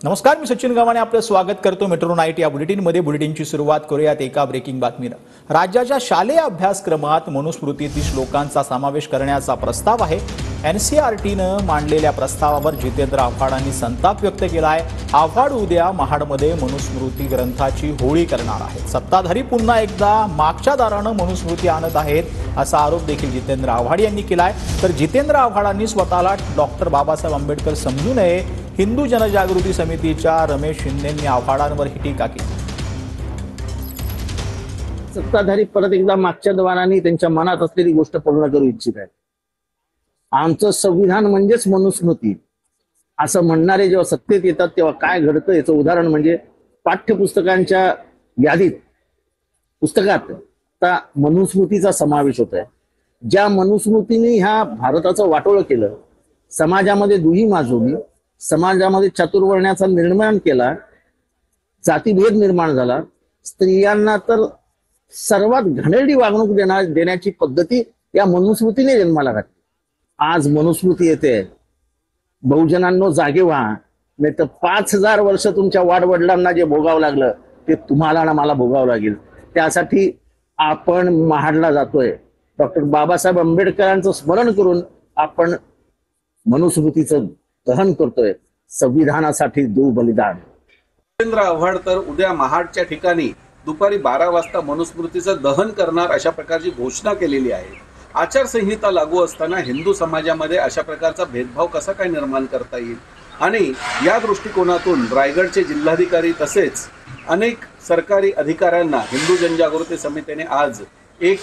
नमस्कार, मी सचिन गव्हाणे आपलं स्वागत करतो मेट्रो नाईट या बुलेटिनमध्ये। बुलेटिनची सुरुवात करूयात एका ब्रेकिंग बातमीनं। राज्याच्या शालेय अभ्यासक्रमात मनुस्मृतीतील श्लोकांचा समावेश करण्याचा प्रस्ताव आहे। एनसीईआरटीनं मांडलेल्या प्रस्तावावर जितेंद्र आव्हाडांनी संताप व्यक्त केला आहे। आव्हाड उद्या महाडमध्ये मनुस्मृती ग्रंथाची होळी करणार आहेत। सत्ताधारी पुन्हा एकदा मागच्या दारानं मनुस्मृती आणत आहेत असा आरोप देखील जितेंद्र आव्हाड यांनी केला आहे। तर जितेंद्र आव्हाडांनी स्वतःला डॉक्टर बाबासाहेब आंबेडकर समजू नये, हिंदू जनजागृती समितीच्या रमेश शिंदेंनी आव्हाडांवर ही टीका केली। सत्ताधारी परत एकदा मागच्या द्वारांनी त्यांच्या मनात असलेली गोष्ट पूर्ण करू इच्छित आहेत। आमचं संविधान म्हणजेच मनुस्मृती असं म्हणणारे जेव्हा सत्तेत येतात तेव्हा काय घडतं याचं उदाहरण म्हणजे पाठ्यपुस्तकांच्या यादीत पुस्तकात आता मनुस्मृतीचा समावेश होत आहे। ज्या मनुस्मृतीने ह्या भारताचं वाटोळं केलं, समाजामध्ये दुही माजवली, समाजामध्ये चातुर्वर्ण्याचा निर्माण केला, जातीभेद निर्माण झाला, स्त्रियांना तर सर्वात घाणेरडी वागणूक देण्याची पद्धती या मनुस्मृतीने जन्माला घातली। आज मनुस्मृती येते, बहुजनांनो जागे व्हा, नाही तर 5000 वर्ष तुमच्या वाडवडिलांना जे भोगावं लागलं ते तुम्हाला ना मला भोगावं लागेल। त्यासाठी आपण महाडला जातोय। डॉक्टर बाबासाहेब आंबेडकरांचं स्मरण करून आपण मनुस्मृतीचं दहन करतोय। संविधानासाठी देऊ बलिदान। जितेंद्र आव्हाड तर उद्या महाडच्या ठिकाणी दुपारी 12 वाजता मनुस्मृतीचं दहन करणार अशा प्रकारची घोषणा केलेली आहे। आचारसंहिता लागू असताना हिंदू समाजामध्ये अशा प्रकारचा भेदभाव कसा काय निर्माण करता येईल आणि या दृष्टिकोनातून रायगडचे जिल्हाधिकारी तसेच अनेक सरकारी अधिकाऱ्यांना हिंदू जनजागृती समितीने आज एक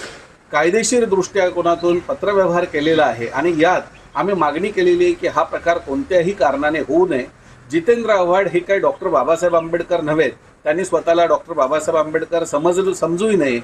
कायदेशीर दृष्टिकोनातून पत्रव्यवहार केलेला आहे आणि यात आम्ही मागणी केलेली आहे की हा प्रकार कोणत्याही कारणाने होऊ नये। जितेंद्र आव्हाड हे काही डॉक्टर बाबासाहेब आंबेडकर नव्हेत, त्यांनी स्वतःला डॉक्टर बाबासाहेब आंबेडकर समजूही नये